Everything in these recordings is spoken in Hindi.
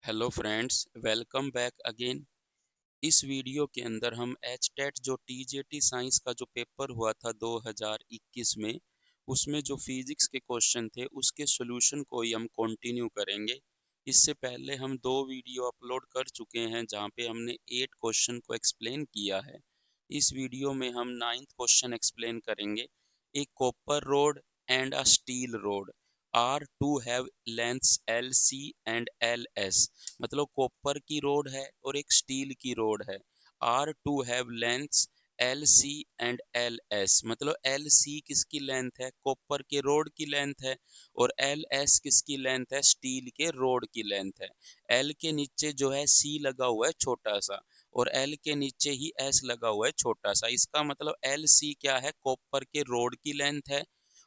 Hello friends, welcome back again. इस वीडियो के अंदर हम एचटेट जो टीजेटी साइंस का जो पेपर हुआ था 2021 में, उसमें जो फिजिक्स के क्वेश्चन थे उसके सॉल्यूशन को ही हम कंटिन्यू करेंगे। इससे पहले हम दो वीडियो अपलोड कर चुके हैं जहां पे हमने 8 क्वेश्चन को एक्सप्लेन किया है। इस वीडियो में हम 9th क्वेश्चन एक्सप्लेन करेंगे। A copper rod and a steel rod are two have lengths L C and L S. मतलब कॉपर की रोड है और एक स्टील की रोड है। Are two have lengths L C and L S. मतलब एल सी किसकी लेंथ है? कॉपर के रोड की लेंथ है। और एल एस किसकी लेंथ है? स्टील के रोड की लेंथ है। एल के नीचे जो है सी लगा हुआ है छोटा सा, और एल के नीचे ही एस लगा हुआ है छोटा सा। इसका मतलब एल सी क्या है? कॉपर के रोड की लेंथ है,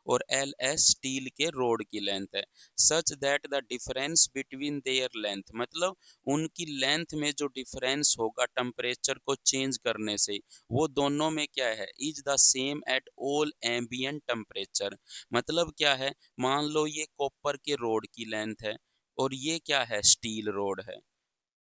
और एल एस स्टील के रोड की लेंथ है। Such that the difference between their length, मतलब उनकी लेंथ में जो डिफरेंस होगा टेम्परेचर को चेंज करने से, वो दोनों में क्या है? Is the same at all ambient temperature. मतलब क्या है? मान लो ये कॉपर के रोड की लेंथ है और ये क्या है? स्टील रोड है।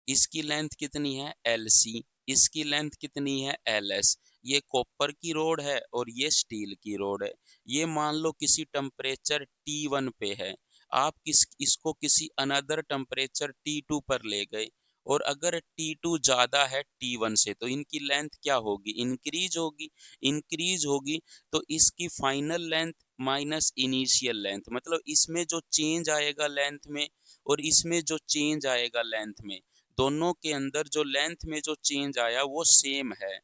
इसकी लेंथ कितनी है? L C. इसकी लेंथ कितनी है? L S. ये कॉपर की रोड है और ये स्टील की रोड है। ये मान लो किसी टेम्परेचर T1 पे है, आप इसको किसी अनदर टेम्परेचर T2 पर ले गए, और अगर T2 ज्यादा है T1 से तो इनकी लेंथ क्या होगी? इंक्रीज होगी। इंक्रीज होगी तो इसकी final length minus initial length, मतलब इसमें जो चेंज आएगा लेंथ में और इसमें जो चेंज आएगा लेंथ में, दोनों के अंदर जो लेंथ में जो चेंज आया वो सेम है।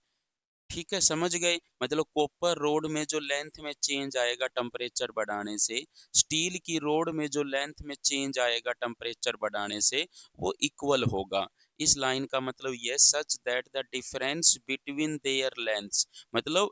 ठीक है, समझ गए? मतलब कॉपर रोड में जो लेंथ में चेंज आएगा टेम्परेचर बढ़ाने से, स्टील की रोड में जो लेंथ में चेंज आएगा टेम्परेचर बढ़ाने से, वो इक्वल होगा। इस लाइन का मतलब ये, such that the difference between their lengths, मतलब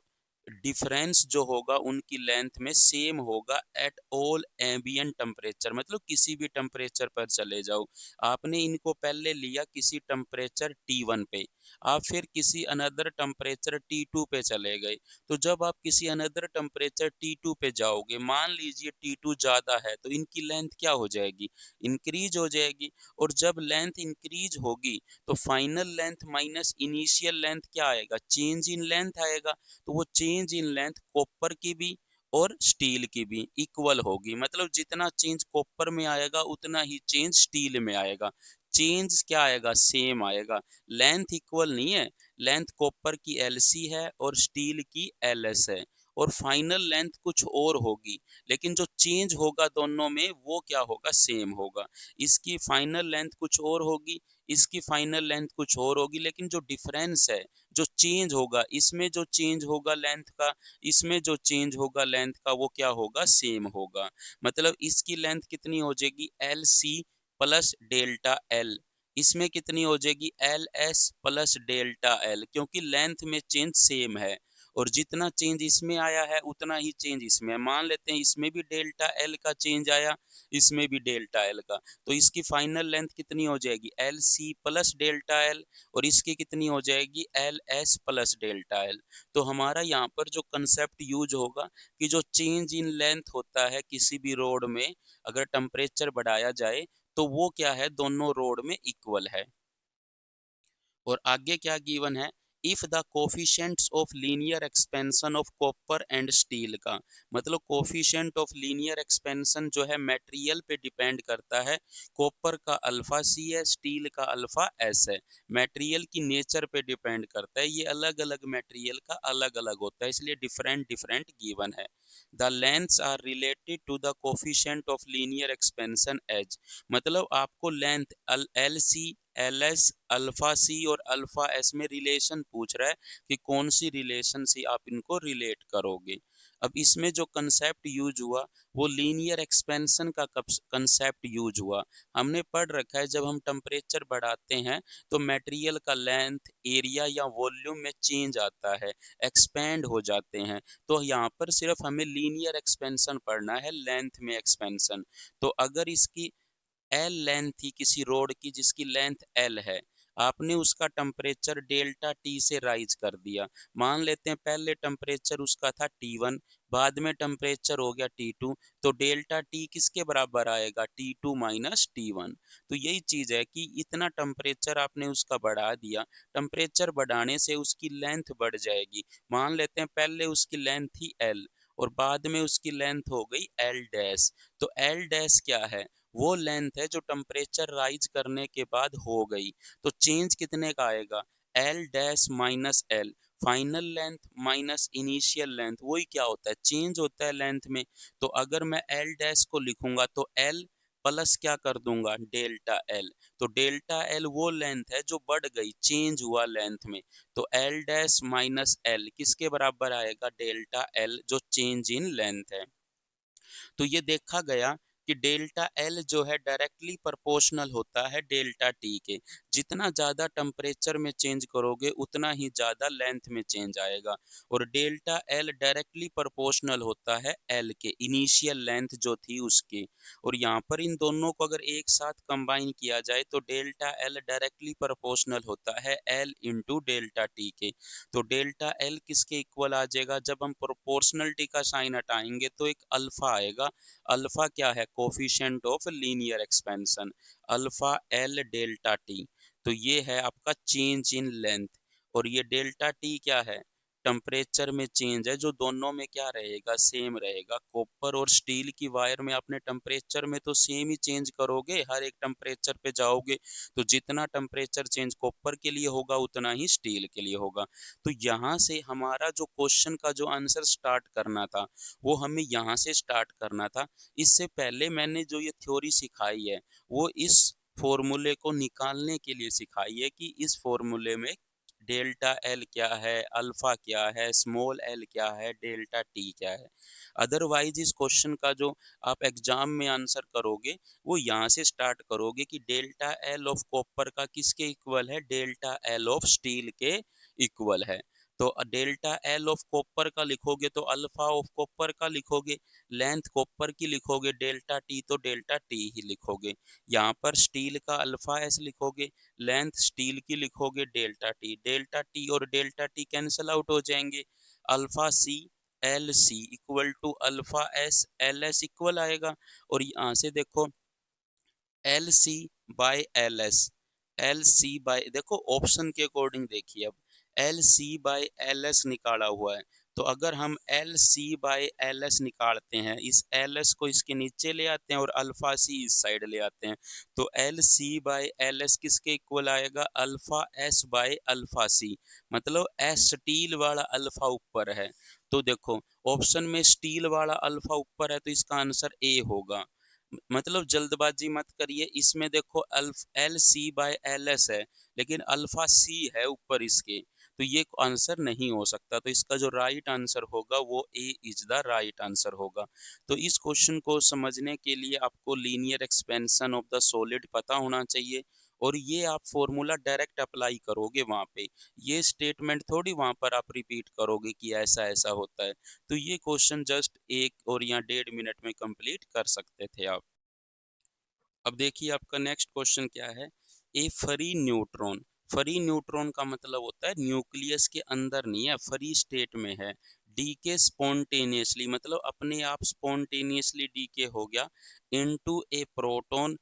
डिफरेंस जो होगा उनकी लेंथ में सेम होगा एट ऑल एम्बिएंट टेम्परेचर। मतलब किसी भी टेम्परेचर पर चले जाओ, आपने इनको पहले लिया किसी टेम्परेचर T1 पे, आप फिर किसी अनदर टेम्परेचर T2 पे चले गए, तो जब आप किसी अनदर टेम्परेचर T2 पे जाओगे, मान लीजिए T2 ज्यादा है, तो इनकी लेंथ क्या हो जाएगी? इंक्रीज हो जाएगी। और जब लेंथ इंक्रीज होगी तो final length minus initial length क्या आएगा? चेंज इन लेंथ आएगा। तो वो चेंज इन लेंथ कॉपर की भी और स्टील की भी इक्वल होगी। मतलब जितना चेंज कॉपर में आएगा उतना ही चेंज स्टील में आएगा। चेंज क्या आएगा? सेम आएगा। लेंथ इक्वल नहीं है। लेंथ कॉपर की एल सी है और स्टील की एल एस है, और फाइनल लेंथ कुछ और होगी, लेकिन जो चेंज होगा दोनों में वो क्या होगा? सेम होगा। इसकी फाइनल लेंथ कुछ और होगी, इसकी फाइनल लेंथ कुछ और होगी, लेकिन जो डिफरेंस है, जो चेंज होगा, इसमें जो चेंज होगा लेंथ का, इसमें जो चेंज होगा लेंथ का, वो क्या होगा? सेम होगा। मतलब इसकी लेंथ कितनी हो जाएगी? L C plus delta L. इसमें कितनी हो जाएगी? L S plus delta L, क्योंकि लेंथ में चेंज सेम है, और जितना चेंज इसमें आया है उतना ही चेंज इसमें है। मान लेते हैं इसमें भी डेल्टा एल का चेंज आया, इसमें भी डेल्टा एल का, तो इसकी फाइनल लेंथ कितनी हो जाएगी? L C plus delta L, और इसकी कितनी हो जाएगी? L S plus delta L. तो हमारा यहाँ पर जो कंसेप्ट यूज होगा कि जो चेंज इन लेंथ होता है किसी भी रोड में, अगर टेम्परेचर बढ़ाया जाए तो वो क्या है? दोनों रोड में इक्वल है। और आगे क्या गिवन है? If the coefficients of linear expansion of copper and steel का, मतलब कोफिशिएंट ऑफ लीनियर एक्सपेंशन जो है मटेरियल पे डिपेंड करता है। कॉपर का अल्फा सी है, स्टील का अल्फा एस है। मटेरियल की नेचर पे डिपेंड करता है, ये अलग अलग मटेरियल का अलग अलग होता है, इसलिए डिफरेंट डिफरेंट गिवन है। The lengths are related to the coefficient of linear expansion as, मतलब आपको length L C, L S, alpha C और अल्फा एस में रिलेशन पूछ रहा है कि कौन सी रिलेशन से आप इनको रिलेट करोगे। अब इसमें जो कंसेप्ट यूज हुआ वो लीनियर एक्सपेंशन का कंसेप्ट यूज हुआ। हमने पढ़ रखा है जब हम टेम्परेचर बढ़ाते हैं तो मटेरियल का लेंथ, एरिया या वॉल्यूम में चेंज आता है, एक्सपेंड हो जाते हैं। तो यहाँ पर सिर्फ हमें लीनियर एक्सपेंशन पढ़ना है, लेंथ में एक्सपेंशन। तो अगर इसकी एल लेंथ थी किसी रोड की जिसकी लेंथ एल है, आपने उसका टेम्परेचर डेल्टा टी से राइज कर दिया। मान लेते हैं पहले टेम्परेचर उसका था T1, बाद में टेम्परेचर हो गया T2, तो डेल्टा T किसके बराबर आएगा, T2 माइनस T1। तो यही चीज है कि इतना टेम्परेचर आपने उसका बढ़ा दिया, टेम्परेचर बढ़ाने से उसकी लेंथ बढ़ जाएगी। मान लेते हैं पहले उसकी लेंथ थी L और बाद में उसकी लेंथ हो गई L डैश। तो L डैश क्या है, वो लेंथ है जो टेम्परेचर राइज करने के बाद हो गई। तो चेंज कितने का आएगा, L dash minus L, final length minus initial length, वही क्या होता है, चेंज होता है लेंथ में। तो अगर मैं L डैश को लिखूंगा तो L प्लस क्या कर दूंगा, डेल्टा L। तो डेल्टा L वो लेंथ है जो बढ़ गई, चेंज हुआ लेंथ में। तो L डैश माइनस L किसके बराबर आएगा, डेल्टा L जो चेंज इन लेंथ है। तो ये देखा गया कि डेल्टा एल जो है डायरेक्टली प्रोपोर्शनल होता है डेल्टा टी के। जितना ज़्यादा टेम्परेचर में चेंज करोगे उतना ही ज़्यादा लेंथ में चेंज आएगा। और डेल्टा एल डायरेक्टली प्रोपोर्शनल होता है एल के, इनिशियल लेंथ जो थी उसके। और यहाँ पर इन दोनों को अगर एक साथ कंबाइन किया जाए तो डेल्टा एल डायरेक्टली प्रोपोर्शनल होता है एल इंटू डेल्टा टी के। तो डेल्टा एल किसके इक्वल आ जाएगा, जब हम प्रोपोर्शनलिटी का साइन हटाएंगे तो एक अल्फा आएगा। अल्फा क्या है, coefficient of linear expansion, alpha L delta T. तो ये है आपका चेंज इन लेंथ। और ये डेल्टा टी क्या है, टेम्परेचर में चेंज है जो दोनों में क्या रहेगा, सेम रहेगा। कॉपर और स्टील की वायर में आपने टेम्परेचर में तो सेम ही चेंज करोगे, हर एक टेम्परेचर पे जाओगे। तो जितना टेम्परेचर चेंज कॉपर के लिए होगा उतना ही स्टील के लिए होगा। तो यहाँ से हमारा जो क्वेश्चन का जो आंसर स्टार्ट करना था वो हमें यहाँ से स्टार्ट करना था। इससे पहले मैंने जो ये थ्योरी सिखाई है वो इस फॉर्मूले को निकालने के लिए सिखाई है कि इस फॉर्मूले में डेल्टा एल क्या है, अल्फा क्या है, स्मॉल एल क्या है, डेल्टा टी क्या है। अदरवाइज इस क्वेश्चन का जो आप एग्जाम में आंसर करोगे वो यहाँ से स्टार्ट करोगे कि डेल्टा एल ऑफ कॉपर का किसके इक्वल है, डेल्टा एल ऑफ स्टील के इक्वल है। तो डेल्टा एल ऑफ कॉपर का लिखोगे तो अल्फा ऑफ कॉपर का लिखोगे, लेंथ कॉपर की लिखोगे डेल्टा टी तो डेल्टा टी ही लिखोगे। यहाँ पर स्टील का अल्फा एस लिखोगे, लेंथ स्टील की लिखोगे डेल्टा टी और डेल्टा टी कैंसिल आउट हो जाएंगे। Alpha C L C equal to alpha S L S equal आएगा। और यहाँ से देखो L C by L S, L C by, देखो ऑप्शन के अकॉर्डिंग देखिए, अब L C by L S निकाला हुआ है। तो अगर हम L C by L S निकालते हैं, इस एल एस को इसके नीचे ले आते हैं और अल्फा सी इस साइड ले आते हैं, तो L C by L S किसके इक्वल आएगा, alpha S by alpha C. मतलब एस स्टील वाला अल्फा ऊपर है, तो देखो ऑप्शन में स्टील वाला अल्फा ऊपर है तो इसका आंसर ए होगा। मतलब जल्दबाजी मत करिए, इसमें देखो L C by L S है लेकिन अल्फा सी है ऊपर इसके, तो ये आंसर नहीं हो सकता। तो इसका जो राइट आंसर होगा वो ए इज द राइट आंसर होगा। तो इस क्वेश्चन को समझने के लिए आपको linear expansion of the solid पता होना चाहिए। और ये आप फॉर्मूला डायरेक्ट अप्लाई करोगे वहां पे, ये स्टेटमेंट थोड़ी वहां पर आप रिपीट करोगे कि ऐसा ऐसा होता है। तो ये क्वेश्चन जस्ट 1 और या 1.5 मिनट में कंप्लीट कर सकते थे आप। अब देखिए आपका नेक्स्ट क्वेश्चन क्या है, ए फ्री न्यूट्रॉन। फ्री न्यूट्रॉन का मतलब होता है न्यूक्लियस के अंदर नहीं है, फ्री स्टेट में है। डीके स्पॉन्टेनियसली, मतलब अपने आप स्पॉन्टेनियसली डीके हो गया, into A proton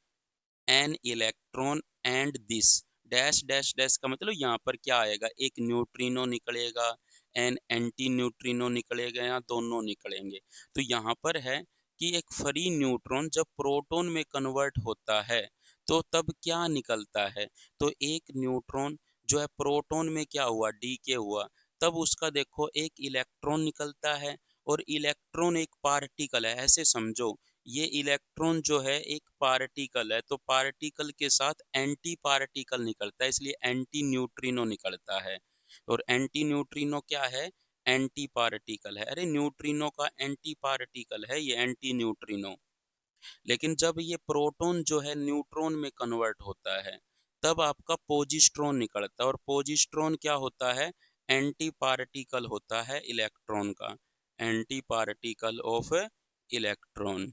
an electron and this dash dash dash का मतलब यहाँ पर क्या आएगा, एक न्यूट्रिनो निकलेगा, एन एंटी न्यूट्रिनो निकलेगा या दोनों निकलेंगे। तो यहाँ पर है कि एक फ्री न्यूट्रॉन जब प्रोटॉन में कन्वर्ट होता है तो तब क्या निकलता है, तो एक न्यूट्रॉन जो है प्रोटॉन में क्या हुआ, डीके हुआ, तब उसका देखो एक इलेक्ट्रॉन निकलता है। और इलेक्ट्रॉन एक पार्टिकल है, ऐसे समझो ये इलेक्ट्रॉन जो है एक पार्टिकल है, तो पार्टिकल के साथ एंटी पार्टिकल निकलता है, इसलिए एंटी न्यूट्रिनो निकलता है। और एंटी न्यूट्रिनो क्या है, एंटी पार्टिकल है। अरे न्यूट्रिनो का एंटी पार्टिकल है ये एंटी न्यूट्रिनो। लेकिन जब ये प्रोटॉन जो है न्यूट्रॉन में कन्वर्ट होता है तब आपका पोजिस्ट्रॉन निकलता है। और पोजिस्ट्रॉन क्या होता है, एंटी पार्टिकल होता है इलेक्ट्रॉन का, एंटी पार्टिकल ऑफ इलेक्ट्रॉन।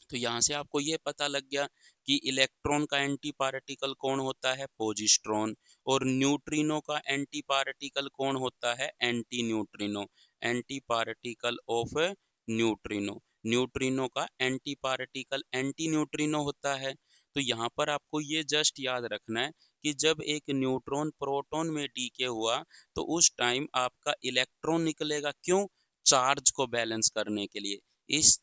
तो यहाँ से आपको ये पता लग गया कि इलेक्ट्रॉन का एंटी पार्टिकल कौन होता है, पोजिस्ट्रॉन। और न्यूट्रिनो का एंटी पार्टिकल कौन होता है, anti neutrino. Anti particle of neutrino. Neutrino का एंटी पार्टिकल एंटी न्यूट्रिनो होता है। तो यहाँ पर आपको ये जस्ट याद रखना है कि जब एक न्यूट्रॉन प्रोटॉन में डीके हुआ तो उस टाइम आपका इलेक्ट्रॉन निकलेगा। क्यों? चार्ज को बैलेंस करने के लिए। इस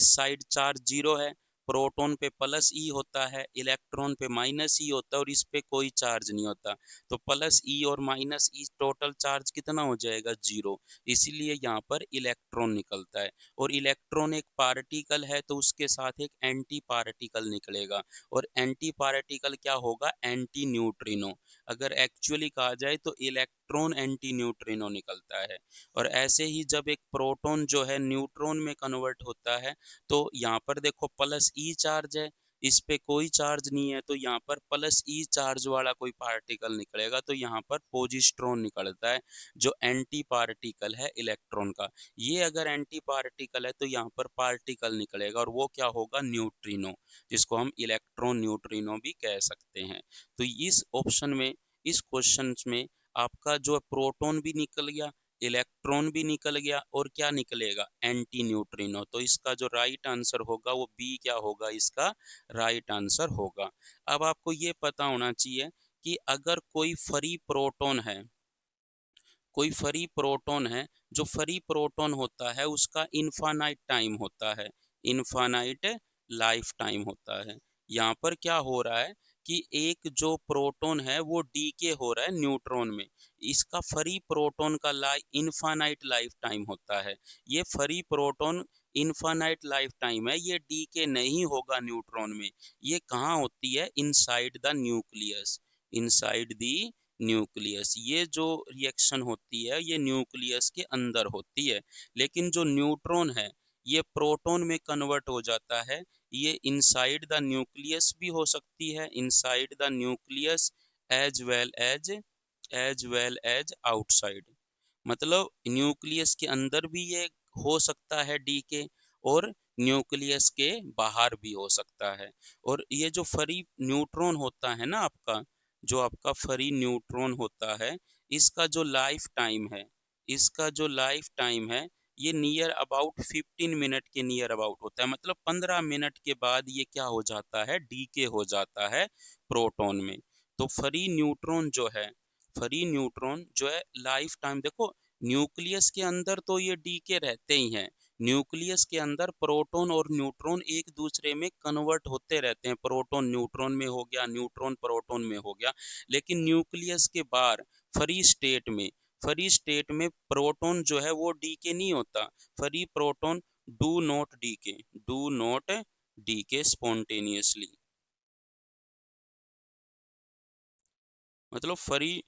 साइड चार्ज जीरो है, प्रोटॉन पे प्लस ई होता है, इलेक्ट्रॉन पे माइनस ई होता है और इस पे कोई चार्ज नहीं होता। तो प्लस ई और माइनस ई टोटल चार्ज कितना हो जाएगा? जीरो। इसीलिए यहाँ पर इलेक्ट्रॉन निकलता है। और इलेक्ट्रॉन एक पार्टिकल है तो उसके साथ एक एंटी पार्टिकल निकलेगा। और एंटी पार्टिकल क्या होगा? Anti neutrino. अगर एक्चुअली कहा जाए तो इलेक्ट्रॉन एंटी न्यूट्रिनो निकलता है। और ऐसे ही जब एक प्रोटॉन जो है न्यूट्रॉन में कन्वर्ट होता है तो यहाँ पर देखो प्लस ई चार्ज है, इस पे कोई चार्ज नहीं है, तो यहाँ पर प्लस ई चार्ज वाला कोई पार्टिकल निकलेगा, तो यहाँ पर पोजिट्रॉन निकलता है जो एंटी पार्टिकल है इलेक्ट्रॉन का। ये अगर एंटी पार्टिकल है तो यहाँ पर पार्टिकल निकलेगा और वो क्या होगा? न्यूट्रिनो, जिसको हम इलेक्ट्रॉन न्यूट्रिनो भी कह सकते हैं। तो इस ऑप्शन में, इस क्वेश्चन में आपका जो प्रोटॉन भी निकल गया, इलेक्ट्रॉन भी निकल गया और क्या निकलेगा? Anti neutrino. तो इसका जो राइट आंसर होगा वो बी क्या होगा? इसका राइट आंसर होगा। अब आपको ये पता होना चाहिए कि अगर कोई फ्री प्रोटॉन है, कोई फ्री प्रोटॉन है, जो फ्री प्रोटॉन होता है उसका इनफाइनाइट टाइम होता है, इनफाइनाइट लाइफ टाइम होता है। यहाँ पर क्या हो रहा है कि एक जो प्रोटॉन है वो डीके हो रहा है न्यूट्रॉन में। इसका फ्री प्रोटॉन का इनफाइनाइट लाइफ टाइम होता है। ये free proton infinite life time है, ये डीके नहीं होगा न्यूट्रॉन में। ये कहाँ होती है? Inside the nucleus, inside the nucleus. ये जो रिएक्शन होती है ये न्यूक्लियस के अंदर होती है। लेकिन जो न्यूट्रॉन है ये प्रोटॉन में कन्वर्ट हो जाता है। ये इनसाइड द न्यूक्लियस भी हो सकती है, inside the nucleus as well as outside. मतलब न्यूक्लियस के अंदर भी ये हो सकता है डीके और न्यूक्लियस के बाहर भी हो सकता है। और ये जो फ्री न्यूट्रॉन होता है ना आपका, जो आपका फ्री न्यूट्रॉन होता है, इसका जो लाइफ टाइम है, इसका जो लाइफ टाइम है ये नियर अबाउट 15 मिनट के नियर अबाउट होता है। मतलब 15 मिनट के बाद ये क्या हो जाता है? डीके हो जाता है प्रोटॉन में। तो फ्री न्यूट्रॉन जो है, फ्री न्यूट्रॉन जो है लाइफ टाइम देखो, न्यूक्लियस के अंदर तो ये डीके रहते ही हैं। न्यूक्लियस के अंदर प्रोटॉन और न्यूट्रॉन एक दूसरे में कन्वर्ट होते रहते हैं, प्रोटॉन न्यूट्रॉन में हो गया, न्यूट्रॉन प्रोटॉन में हो गया। लेकिन न्यूक्लियस के बाहर फ्री स्टेट में, फ्री स्टेट में प्रोटॉन जो है वो डीके नहीं होता। Free proton do not decay, do not decay spontaneously. मतलब फ्री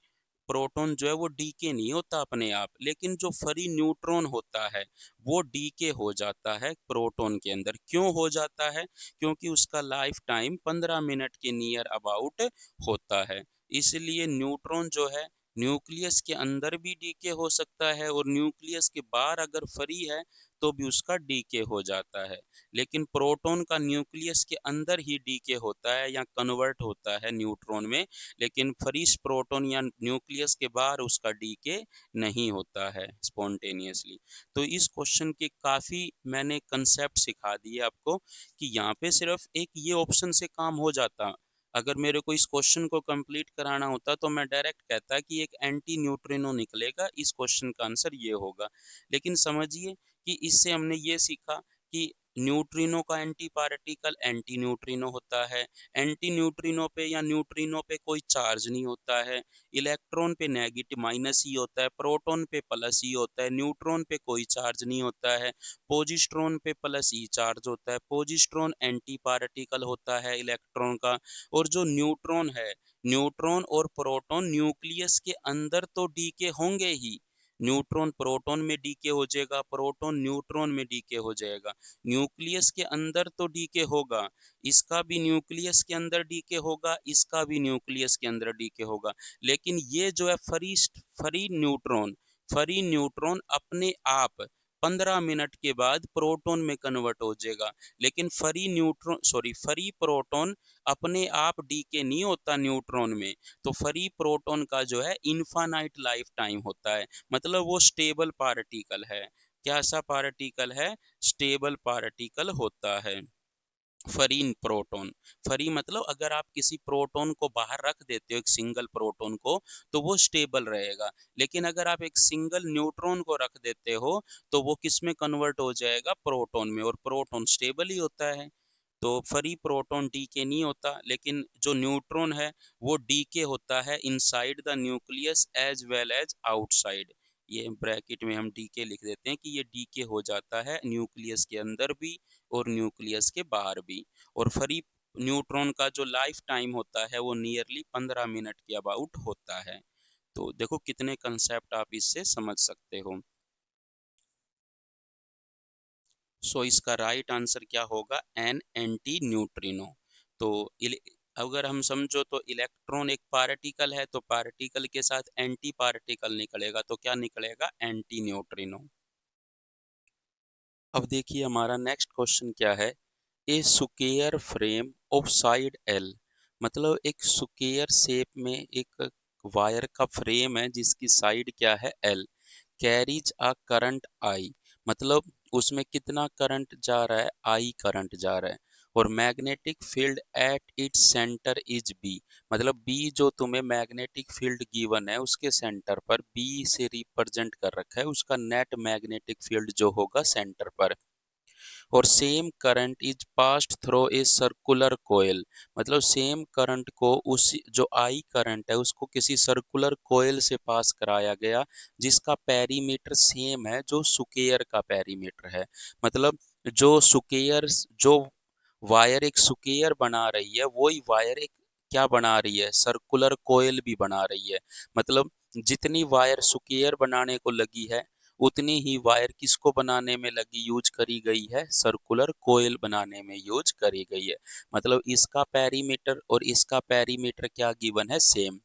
प्रोटॉन जो है वो डीके नहीं होता अपने आप, लेकिन जो फ्री न्यूट्रॉन होता है वो डीके हो जाता है प्रोटॉन के अंदर। क्यों हो जाता है? क्योंकि उसका लाइफ टाइम 15 मिनट के नियर अबाउट होता है। इसलिए न्यूट्रॉन जो है न्यूक्लियस के अंदर भी डीके हो सकता है और न्यूक्लियस के बाहर अगर फ्री है तो भी उसका डीके हो जाता है। लेकिन प्रोटॉन का न्यूक्लियस के अंदर ही डीके होता है या कन्वर्ट होता है न्यूट्रॉन में। लेकिन फ्री प्रोटॉन या न्यूक्लियस के बाहर उसका डीके नहीं होता है स्पॉन्टेनियसली। तो इस क्वेश्चन के काफ़ी मैंने कंसेप्ट सिखा दिए आपको कि यहाँ पे सिर्फ एक ये ऑप्शन से काम हो जाता। अगर मेरे को इस क्वेश्चन को कंप्लीट कराना होता तो मैं डायरेक्ट कहता कि एक एंटी न्यूट्रिनो निकलेगा, इस क्वेश्चन का आंसर ये होगा। लेकिन समझिए कि इससे हमने ये सीखा कि न्यूट्रिनो का एंटी पार्टिकल एंटी न्यूट्रिनो होता है, एंटी न्यूट्रिनो पे या न्यूट्रिनो पे कोई चार्ज नहीं होता है, इलेक्ट्रॉन पे नेगेटिव माइनस ही होता है, प्रोटॉन पे प्लस ही होता है, न्यूट्रॉन पे कोई चार्ज नहीं होता है, पोजिट्रॉन पे प्लस ही चार्ज होता है। पोजिट्रॉन एंटी पार्टिकल होता है इलेक्ट्रॉन का। और जो न्यूट्रॉन है, न्यूट्रॉन और प्रोटॉन न्यूक्लियस के अंदर तो डीके होंगे ही, न्यूट्रॉन प्रोटॉन में डीके हो जाएगा, प्रोटॉन न्यूट्रॉन में डीके हो जाएगा। न्यूक्लियस के अंदर तो डीके होगा, इसका भी न्यूक्लियस के अंदर डीके होगा, इसका भी न्यूक्लियस के अंदर डीके होगा। लेकिन ये जो है फ्री न्यूट्रॉन, फ्री न्यूट्रॉन अपने आप 15 मिनट के बाद प्रोटॉन में कन्वर्ट हो जाएगा। लेकिन फ्री प्रोटॉन अपने आप डीके नहीं होता न्यूट्रॉन में। तो फ्री प्रोटॉन का जो है इनफाइनाइट लाइफ टाइम होता है, मतलब वो स्टेबल पार्टिकल है। कैसा पार्टिकल है? स्टेबल पार्टिकल होता है फ्री प्रोटॉन। फ्री मतलब अगर आप किसी प्रोटॉन को बाहर रख देते हो, एक सिंगल प्रोटॉन को, तो वो स्टेबल रहेगा। लेकिन अगर आप एक सिंगल न्यूट्रॉन को रख देते हो तो वो किस में कन्वर्ट हो जाएगा? प्रोटॉन में, और प्रोटॉन स्टेबल ही होता है। तो फ्री प्रोटॉन डीके नहीं होता, लेकिन जो न्यूट्रॉन है वो डीके होता है inside the nucleus as well as outside. ये ब्रैकेट में हम डीके लिख देते हैं कि ये डीके हो जाता है न्यूक्लियस के अंदर भी और न्यूक्लियस के बाहर भी। और फ्री न्यूट्रॉन का जो लाइफ टाइम होता है वो नियरली 15 मिनट के अबाउट होता है। तो देखो कितने कंसेप्ट आप इससे समझ सकते हो। सो इसका राइट आंसर क्या होगा? An anti neutrino. तो अगर हम समझो तो इलेक्ट्रॉन एक पार्टिकल है, तो पार्टिकल के साथ एंटी पार्टिकल निकलेगा, तो क्या निकलेगा? Anti neutrino. अब देखिए हमारा नेक्स्ट क्वेश्चन क्या है। A square frame of side L, मतलब एक स्क्वायर शेप में एक वायर का फ्रेम है जिसकी साइड क्या है? L. Carries a current I, मतलब उसमें कितना करंट जा रहा है? आई करंट जा रहा है। और magnetic field at its centre is B, मतलब बी जो तुम्हें मैग्नेटिक फील्ड गिवन है उसके सेंटर पर बी से रिप्रेजेंट कर रखा है उसका नेट मैग्नेटिक फील्ड जो होगा सेंटर पर। और same current is passed through a circular coil, मतलब सेम करंट को उस जो आई करंट है उसको किसी सर्कुलर कोयल से पास कराया गया जिसका पेरीमीटर सेम है जो स्क्वायर का पेरीमीटर है। मतलब जो स्क्वायर जो वायर एक स्क्वायर बना रही है वही वायर एक क्या बना रही है? सर्कुलर कोयल भी बना रही है। मतलब जितनी वायर स्क्वायर बनाने को लगी है उतनी ही वायर किसको बनाने में लगी यूज करी गई है? सर्कुलर कोयल बनाने में यूज करी गई है। मतलब इसका पेरीमीटर और इसका पेरीमीटर क्या गिवन है? सेम।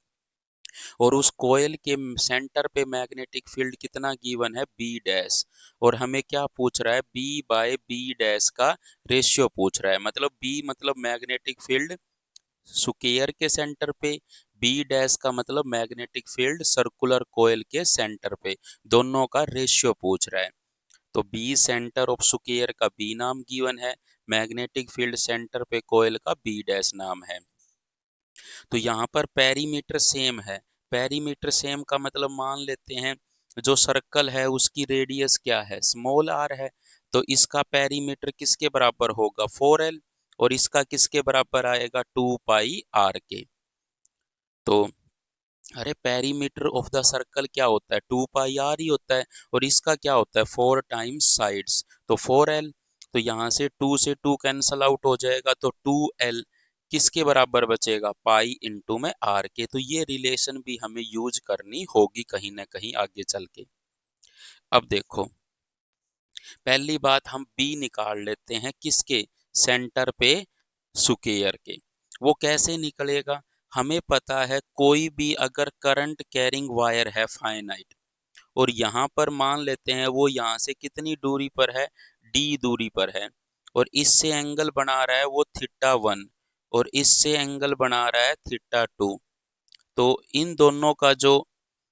और उस कोयल के सेंटर पे मैग्नेटिक फील्ड कितना गिवन है? B dash. और हमें क्या पूछ रहा है? बी बाय बी डैश का रेशियो पूछ रहा है। मतलब बी मतलब मैग्नेटिक फील्ड स्क्वायर के सेंटर पे, बी डैश का मतलब मैग्नेटिक फील्ड सर्कुलर कोयल के सेंटर पे, दोनों का रेशियो पूछ रहा है। तो बी सेंटर ऑफ स्क्वायर का बी नाम गिवन है, मैग्नेटिक फील्ड सेंटर पे कोयल का बी डैश नाम है। तो यहाँ पर पेरीमीटर सेम है। पेरीमीटर सेम का मतलब मान लेते हैं जो सर्कल है उसकी रेडियस क्या है? स्मॉल आर है। तो इसका पेरीमीटर किसके बराबर होगा? 4L। और इसका किसके बराबर आएगा? 2 पाई आर के। तो अरे पेरीमीटर ऑफ द सर्कल क्या होता है? 2 पाई आर ही होता है। और इसका क्या होता है? 4 टाइम्स साइड्स, तो 4L। तो यहाँ से 2 से 2 कैंसल आउट हो जाएगा, तो 2L किसके बराबर बचेगा? पाई इंटू में आर के। तो ये रिलेशन भी हमें यूज करनी होगी कहीं ना कहीं आगे चल के। अब देखो पहली बात हम बी निकाल लेते हैं किसके? सेंटर पे स्क्वायर के। वो कैसे निकलेगा? हमें पता है कोई भी अगर करंट कैरिंग वायर है फाइनाइट, और यहाँ पर मान लेते हैं वो यहाँ से कितनी दूरी पर है? डी दूरी पर है। और इससे एंगल बना रहा है वो थीटा 1, और इससे एंगल बना रहा है थीटा 2। तो इन दोनों का जो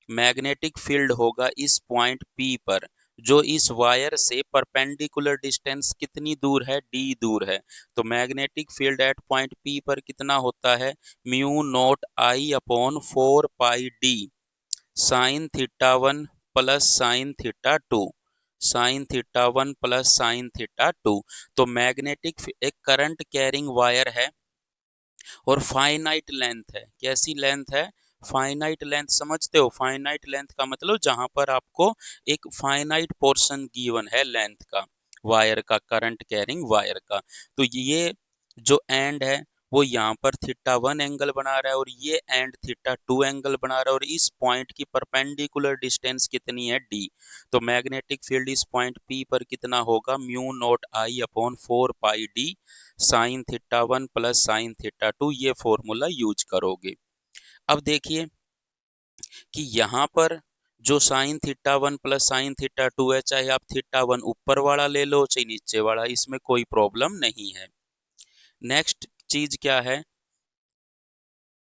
मैग्नेटिक फील्ड होगा इस पॉइंट पी पर, जो इस वायर से परपेंडिकुलर डिस्टेंस कितनी दूर है? डी दूर है। तो magnetic field at point P पर कितना होता है? Mu naught I upon 4 pi D sine theta 1 plus sine theta 2, sine theta 1 plus sine theta 2। तो मैग्नेटिक एक करंट कैरिंग वायर है और फाइनाइट लेंथ है। कैसी लेंथ है? फाइनाइट लेंथ समझते हो? फाइनाइट लेंथ का मतलब जहां पर आपको एक फाइनाइट पोर्शन गिवन है लेंथ का, वायर का, करंट कैरिंग वायर का। तो ये जो एंड है वो यहाँ पर थीटा 1 एंगल बना रहा है और ये एंड थीटा 2 एंगल बना रहा है, और इस पॉइंट की परपेंडिकुलर डिस्टेंस कितनी है? डी। तो मैग्नेटिक फील्ड इस पॉइंट पी पर कितना होगा? Mu naught I upon 4 pi D sine theta 1 plus sine theta 2, ये फॉर्मूला यूज करोगे। अब देखिए कि यहाँ पर जो sign theta 1 plus sine theta 2 है, चाहे आप थीटा 1 ऊपर वाला ले लो चाहे नीचे वाला, इसमें कोई प्रॉब्लम नहीं है। नेक्स्ट चीज क्या है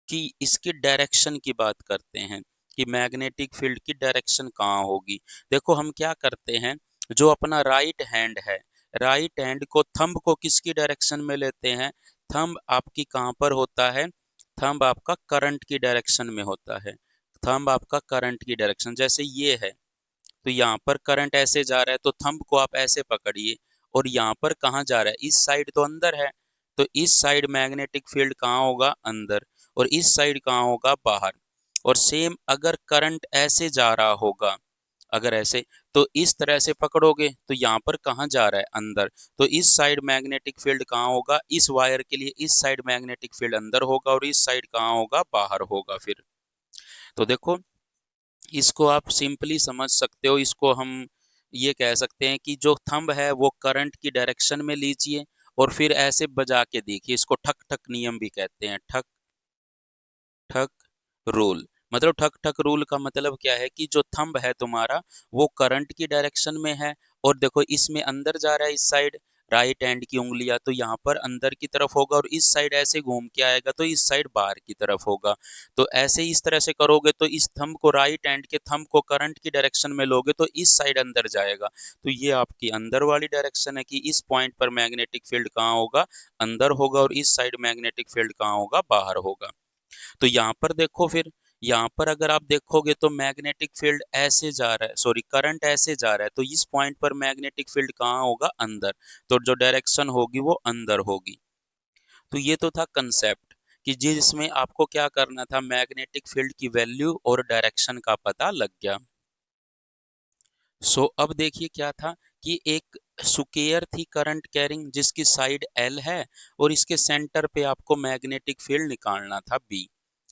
कि इसकी डायरेक्शन की बात करते हैं कि मैग्नेटिक फील्ड की डायरेक्शन कहाँ होगी। देखो हम क्या करते हैं, जो अपना राइट हैंड है, राइट हैंड को थंब को किसकी डायरेक्शन में लेते हैं, थंब आपकी कहाँ पर होता है, थंब आपका करंट की डायरेक्शन में होता है। थंब आपका करंट की डायरेक्शन, जैसे ये है तो यहाँ पर करंट ऐसे जा रहा है तो थंब को आप ऐसे पकड़िए, और यहाँ पर कहाँ जा रहा है, इस साइड तो अंदर है, तो इस साइड मैग्नेटिक फील्ड कहाँ होगा, अंदर, और इस साइड कहाँ होगा, बाहर। और सेम अगर करंट ऐसे जा रहा होगा, अगर ऐसे, तो इस तरह से पकड़ोगे तो यहाँ पर कहाँ जा रहा है, अंदर, तो इस साइड मैग्नेटिक फील्ड कहाँ होगा, इस वायर के लिए इस साइड मैग्नेटिक फील्ड अंदर होगा और इस साइड कहाँ होगा, बाहर होगा। फिर तो देखो इसको आप सिंपली समझ सकते हो, इसको हम ये कह सकते हैं कि जो थंब है वो करंट की डायरेक्शन में लीजिए और फिर ऐसे बजा के देखिए, इसको ठक ठक नियम भी कहते हैं, ठक ठक रूल। मतलब ठक ठक रूल का मतलब क्या है कि जो थंब है तुम्हारा वो करंट की डायरेक्शन में है, और देखो इसमें अंदर जा रहा है, इस साइड राइट हैंड की उंगलियां तो यहाँ पर अंदर की तरफ होगा, और इस साइड ऐसे घूम के आएगा तो इस साइड बाहर की तरफ होगा। तो ऐसे इस तरह से करोगे तो इस थंब को, राइट हैंड के थंब को करंट की डायरेक्शन में लोगे तो इस साइड अंदर जाएगा। तो ये आपकी अंदर वाली डायरेक्शन है कि इस पॉइंट पर मैग्नेटिक फील्ड कहाँ होगा, अंदर होगा, और इस साइड मैग्नेटिक फील्ड कहाँ होगा, बाहर होगा। तो यहाँ पर देखो, फिर यहाँ पर अगर आप देखोगे तो मैग्नेटिक फील्ड ऐसे जा रहा है, सॉरी करंट ऐसे जा रहा है, तो इस पॉइंट पर मैग्नेटिक फील्ड कहाँ होगा, अंदर, तो जो डायरेक्शन होगी वो अंदर होगी। तो ये तो था कंसेप्ट कि जिसमें आपको क्या करना था, मैग्नेटिक फील्ड की वैल्यू और डायरेक्शन का पता लग गया। सो अब देखिए क्या था कि एक स्क्वायर थी करंट कैरिंग जिसकी साइड एल है, और इसके सेंटर पे आपको मैग्नेटिक फील्ड निकालना था बी।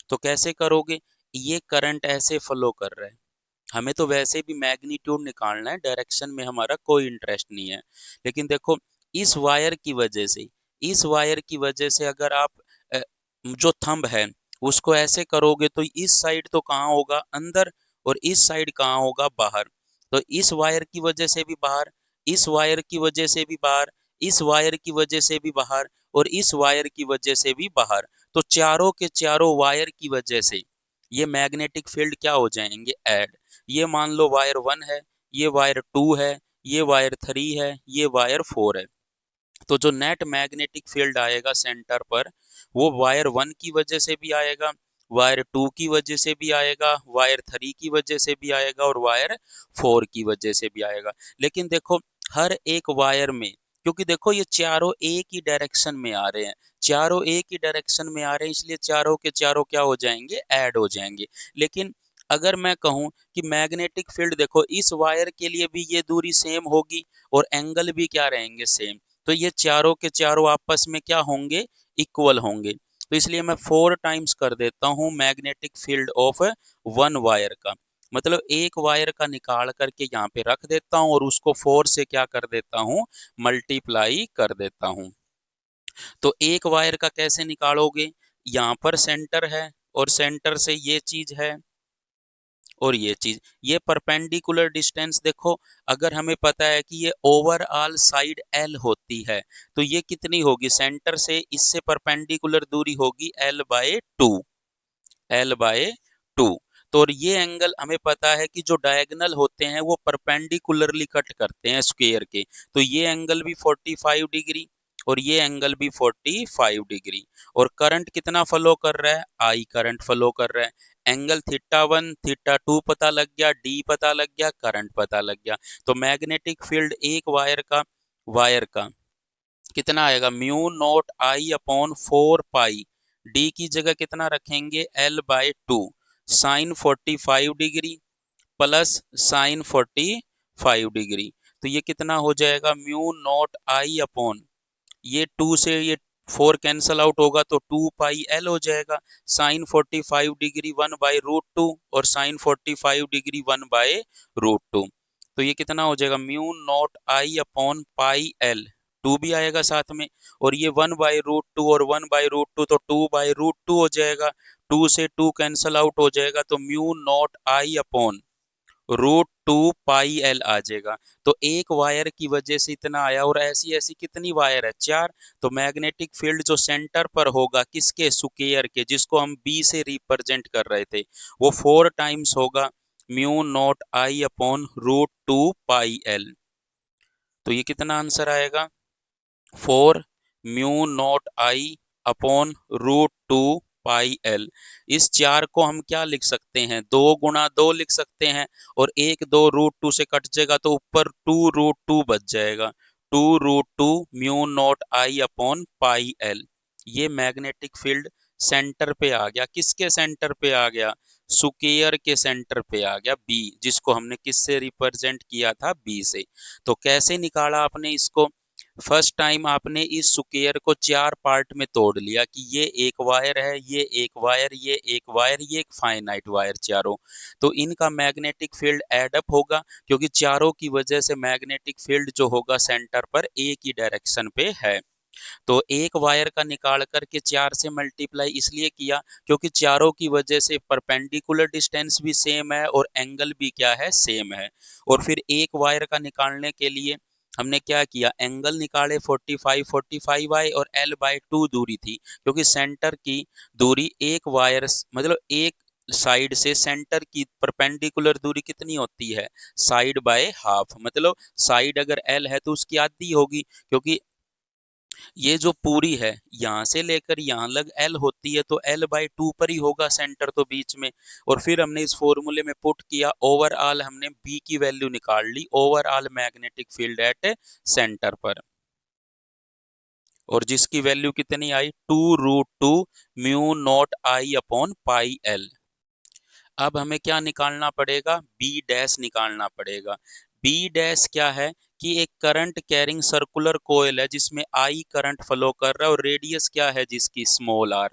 तो कैसे करोगे, ये करंट ऐसे फ्लो कर रहा है, हमें तो वैसे भी मैग्नीट्यूड निकालना है, डायरेक्शन में हमारा कोई इंटरेस्ट नहीं है। लेकिन देखो इस वायर की वजह से, इस वायर की वजह से अगर आप अ, जो थंब है उसको ऐसे करोगे तो इस साइड तो कहाँ होगा, अंदर, और इस साइड कहाँ होगा, बाहर। तो इस वायर की वजह से भी बाहर, इस वायर की वजह से भी बाहर, इस वायर की वजह से भी बाहर, और इस वायर की वजह से भी बाहर। तो चारों के चारों वायर की वजह से ये मैग्नेटिक फील्ड क्या हो जाएंगे, ऐड। ये मान लो वायर 1 है, ये वायर 2 है, ये वायर 3 है, ये वायर 4 है। तो जो नेट मैग्नेटिक फील्ड आएगा सेंटर पर, वो वायर 1 की वजह से भी आएगा, वायर 2 की वजह से भी आएगा, वायर 3 की वजह से भी आएगा, और वायर 4 की वजह से भी आएगा। लेकिन देखो हर एक वायर में, क्योंकि देखो ये चारों एक ही डायरेक्शन में आ रहे हैं, चारों एक ही डायरेक्शन में आ रहे हैं, इसलिए चारों के चारों क्या हो जाएंगे, ऐड हो जाएंगे। लेकिन अगर मैं कहूं कि मैग्नेटिक फील्ड देखो इस वायर के लिए भी ये दूरी सेम होगी और एंगल भी क्या रहेंगे, सेम, तो ये चारों के चारों आपस में क्या होंगे, इक्वल होंगे। तो इसलिए मैं 4 टाइम्स कर देता हूँ magnetic field of one wire का, मतलब एक वायर का निकाल करके यहाँ पे रख देता हूँ और उसको 4 से क्या कर देता हूँ, मल्टीप्लाई कर देता हूँ। तो एक वायर का कैसे निकालोगे, यहाँ पर सेंटर है और सेंटर से ये चीज है और ये चीज, ये परपेंडिकुलर डिस्टेंस देखो, अगर हमें पता है कि ये ओवरऑल साइड एल होती है, तो ये कितनी होगी, सेंटर से इससे परपेंडिकुलर दूरी होगी L/2, L/2। तो और ये एंगल हमें पता है कि जो डायगोनल होते हैं वो परपेंडिकुलरली कट करते हैं स्क्वायर के, तो ये एंगल भी 45 डिग्री और ये एंगल भी 45 डिग्री। और करंट कितना फ्लो कर रहा है, आई करंट फ्लो कर रहा है। एंगल थीटा 1 थीटा 2 पता लग गया, डी पता लग गया, करंट पता लग गया। तो मैग्नेटिक फील्ड एक वायर का कितना आएगा, mu naught I upon 4 pi, D की जगह कितना रखेंगे, L/2, sine 45 degree plus sine 45 degree. तो ये कितना हो जाएगा, म्यू नॉट आई अपॉन, ये 2 से ये 4 कैंसल आउट होगा तो 2 पाई L हो जाएगा, साइन 45 डिग्री 1/√2 और साइन 45 डिग्री 1/√2। तो ये कितना हो जाएगा, mu naught I upon pi L, two भी आएगा साथ में, और ये 1/√2 और 1/√2 तो 2/√2 हो जाएगा, 2 से 2 कैंसल आउट हो जाएगा, तो mu naught I upon √2 pi L आ जाएगा। तो एक वायर की वजह से इतना आया, और ऐसी ऐसी कितनी वायर है, 4। तो मैग्नेटिक फील्ड जो सेंटर पर होगा किसके, स्क्वायर के, जिसको हम बी से रिप्रेजेंट कर रहे थे, वो 4 टाइम्स होगा μ0I/√2 पाई एल। तो ये कितना आंसर आएगा, 4 μ0I/√2 पाई एल। इस 4 को हम क्या लिख सकते हैं, 2 × 2 लिख सकते हैं, और एक 2 √2 से कट जाएगा तो ऊपर 2√2 बच जाएगा। 2√2 μ0I/पाई एल। ये मैग्नेटिक फील्ड सेंटर पे आ गया, किसके सेंटर पे आ गया, स्क्वायर के सेंटर पे आ गया, बी, जिसको हमने किससे रिप्रेजेंट किया था, बी से। तो कैसे निकाला आपने इसको, फर्स्ट टाइम आपने इस स्क्वायर को 4 पार्ट में तोड़ लिया कि ये एक वायर है, ये एक वायर, ये एक वायर, ये एक फाइनाइट वायर, चारों। तो इनका मैग्नेटिक फील्ड एडअप होगा, क्योंकि चारों की वजह से मैग्नेटिक फील्ड जो होगा सेंटर पर एक ही डायरेक्शन पे है। तो एक वायर का निकाल करके 4 से मल्टीप्लाई इसलिए किया क्योंकि चारों की वजह से परपेंडिकुलर डिस्टेंस भी सेम है और एंगल भी क्या है, सेम है। और फिर एक वायर का निकालने के लिए हमने क्या किया, एंगल निकाले 45 आई, और L/2 दूरी थी, क्योंकि सेंटर की दूरी एक वायर मतलब एक साइड से सेंटर की परपेंडिकुलर दूरी कितनी होती है, साइड बाय हाफ, मतलब साइड अगर L है तो उसकी आधी होगी, क्योंकि ये जो पूरी है यहाँ से लेकर यहाँ लग एल होती है, तो L/2 पर ही होगा सेंटर तो बीच में। और फिर हमने इस फॉर्मूले में पुट किया, ओवरऑल हमने बी की वैल्यू निकाल ली, overall magnetic field at centre पर, और जिसकी वैल्यू कितनी आई, 2√2 μ0I/पाई एल। अब हमें क्या निकालना पड़ेगा, बी डैश निकालना पड़ेगा। बी डैश क्या है कि एक करंट कैरिंग सर्कुलर कोयल है जिसमें आई करंट फ्लो कर रहा है, और रेडियस क्या है जिसकी, स्मॉल आर।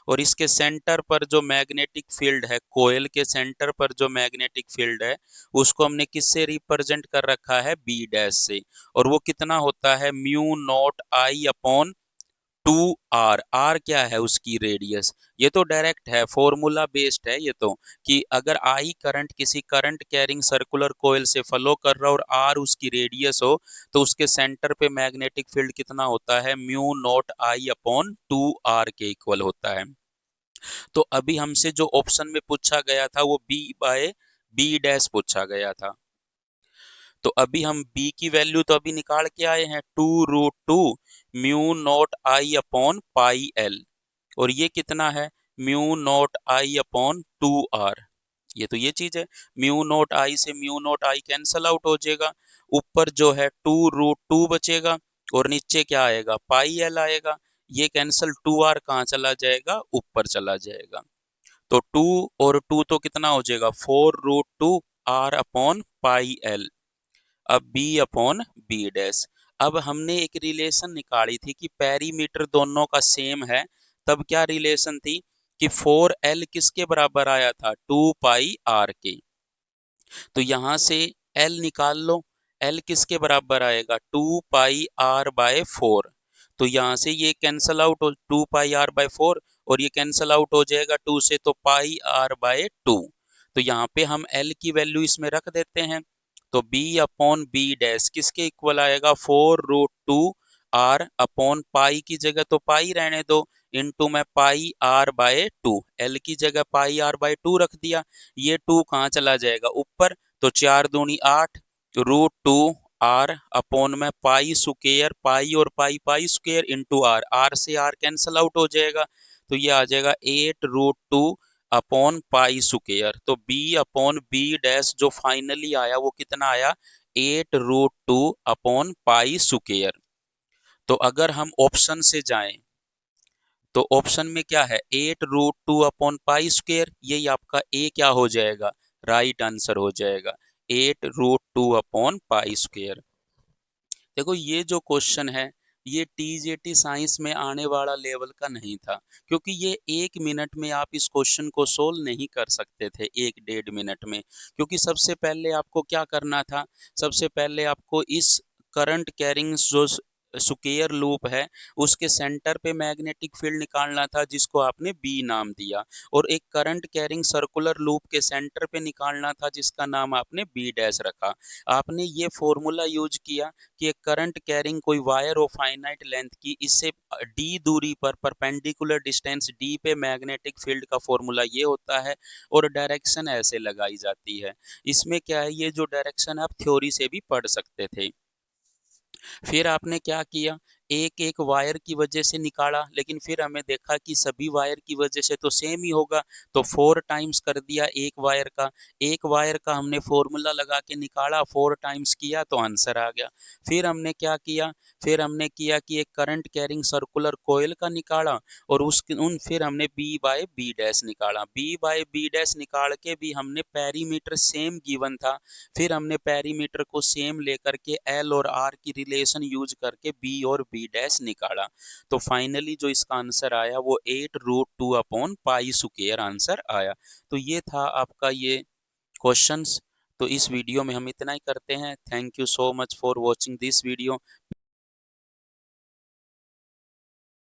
और इसके सेंटर पर जो मैग्नेटिक फील्ड है, कोयल के सेंटर पर जो मैग्नेटिक फील्ड है, उसको हमने किससे रिप्रेजेंट कर रखा है, बी डैश से। और वो कितना होता है, μ0I/2 आर। आर क्या है, उसकी रेडियस। ये तो डायरेक्ट है, फॉर्मूला बेस्ड है ये तो, कि अगर आई करंट किसी करंट कैरिंग सर्कुलर कोयल से फ्लो कर रहा हो और आर उसकी रेडियस हो, तो उसके सेंटर पे मैग्नेटिक फील्ड कितना होता है, μ0I/2 आर के इक्वल होता है। तो अभी हमसे जो ऑप्शन में पूछा गया था वो बी डैश पूछा गया था। तो अभी हम बी की वैल्यू तो अभी निकाल के आए हैं, 2√2 μ0I/पाई एल, और ये कितना है, μ0I/2 आर। ये तो ये चीज है, μ0I से μ0I कैंसल आउट हो जाएगा, ऊपर जो है 2√2 बचेगा, और नीचे क्या आएगा, पाई एल आएगा। ये कैंसल, 2 आर कहाँ चला जाएगा, ऊपर चला जाएगा। तो 2 और 2 तो कितना हो जाएगा, 4√2 R/पाई एल। अब B/बी डैश। अब हमने एक रिलेशन निकाली थी कि पेरीमीटर दोनों का सेम है, तब क्या रिलेशन थी कि 4L किसके बराबर आया था, 2 पाई R के। तो यहां से L निकाल लो, L किसके बराबर आएगा, 2 पाई R/4। तो यहां से ये कैंसल आउट हो, 2 पाई R/4, और ये कैंसल आउट हो जाएगा 2 से, तो पाई R/2। तो यहाँ पे हम L की वैल्यू इसमें रख देते हैं, तो B/बी डैश किसके इक्वल आएगा, 4√2 R/पाई की जगह तो पाई रहने दो, इनटू में पाई R/2, L की जगह पाई R/2 रख दिया। ये 2 कहाँ चला जाएगा, ऊपर, तो 4 दूनी 8, √2 R में पाई स्क्वायर, पाई और pi pi square, into R, R से आर कैंसल आउट हो जाएगा, तो ये आ जाएगा 8√2 पाई स्क्वायर। तो बी डैश जो फाइनली आया वो कितना आया, 8√2 पाई स्क्वायर। तो अगर हम ऑप्शन से जाएं तो ऑप्शन में क्या है, 8√2 पाई स्क्वायर, यही आपका ए क्या हो जाएगा, राइट आंसर हो जाएगा, 8√2 पाई स्क्वायर। देखो ये जो क्वेश्चन है ये टीजीटी साइंस में आने वाला लेवल का नहीं था, क्योंकि ये 1 मिनट में आप इस क्वेश्चन को सोल्व नहीं कर सकते थे, 1 डेढ़ मिनट में। क्योंकि सबसे पहले आपको क्या करना था, सबसे पहले आपको इस करंट कैरिंग जो स्क्वायर लूप है उसके सेंटर पे मैग्नेटिक फील्ड निकालना था जिसको आपने बी नाम दिया, और एक करंट कैरिंग सर्कुलर लूप के सेंटर पे निकालना था जिसका नाम आपने बी डैश रखा। आपने ये फॉर्मूला यूज किया कि एक करंट कैरिंग कोई वायर हो फाइनाइट लेंथ की, इससे डी दूरी पर परपेंडिकुलर डिस्टेंस डी पे मैग्नेटिक फील्ड का फॉर्मूला ये होता है, और डायरेक्शन ऐसे लगाई जाती है। इसमें क्या है, ये जो डायरेक्शन आप थ्योरी से भी पढ़ सकते थे। फिर आपने क्या किया, एक एक वायर की वजह से निकाला, लेकिन फिर हमें देखा कि सभी वायर की वजह से तो सेम ही होगा, तो 4 टाइम्स कर दिया एक वायर का हमने फॉर्मूला लगा के निकाला, 4 टाइम्स किया तो आंसर आ गया। फिर हमने क्या किया, फिर हमने किया कि एक करंट कैरिंग सर्कुलर कोयल का निकाला, और फिर हमने बी बाय बी डैश निकाला, बी बाय बी डैश निकाल के भी हमने पैरीमीटर सेम गिवन था, फिर हमने पैरीमीटर को सेम लेकर के एल और आर की रिलेशन यूज करके बी और बी डैश निकाला। तो फाइनली जो इसका आंसर आया वो 8√2/पाई² आंसर आया। तो ये था आपका ये क्वेश्चंस। तो इस वीडियो में हम इतना ही करते हैं। Thank you so much for watching this video.